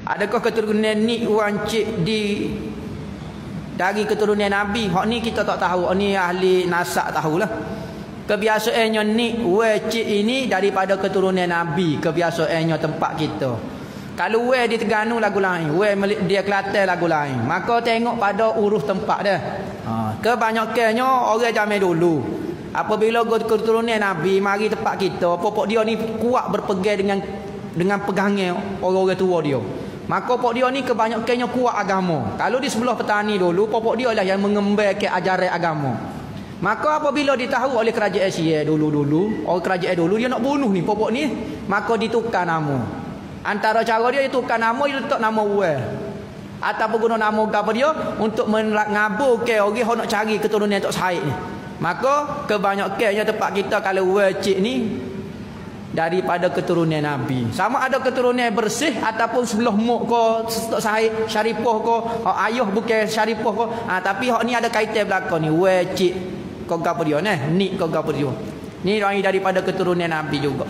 Adakah keturunan ni orang cik dari keturunan Nabi? Hak ni kita tak tahu. Hak ni ahli nasab tahulah. Kebiasaannya ni cik ini daripada keturunan Nabi. Kebiasaannya tempat kita. Kalau di Terengganu lagu lain, dia Kelantan lagu lain. Maka tengok pada urus tempat dia. Kebanyakannya orang zaman dulu. Apabila keturunan Nabi mari tempat kita, pokok dia ni kuat berpegang dengan pegangan orang-orang tua dia. Maka pokok dia ni kebanyakannya kuat agama. Kalau di sebelah petani dulu, pokok dia lah yang mengembangkan ajaran agama. Maka apabila ditahu oleh kerajaan Syia dulu-dulu, orang kerajaan dulu dia nak bunuh ni pokok ni, maka ditukar nama. Antara cara dia tukar nama, dia letak nama Uwais. Ataupun guna nama apa dia untuk mengaburkan orang yang nak cari keturunan Tok Said ni. Maka kebanyakannya tempat kita kalau Uwais cik ni daripada keturunan Nabi. Sama ada keturunan bersih ataupun sebelah mak ke Tok Said Syarifah ke, ayah bukan Syarifah ke. Tapi hak ni ada kaitan belakang ni. Uwais cik kau apa dia ni? Nik kau apa dia? Ni orang daripada keturunan Nabi juga.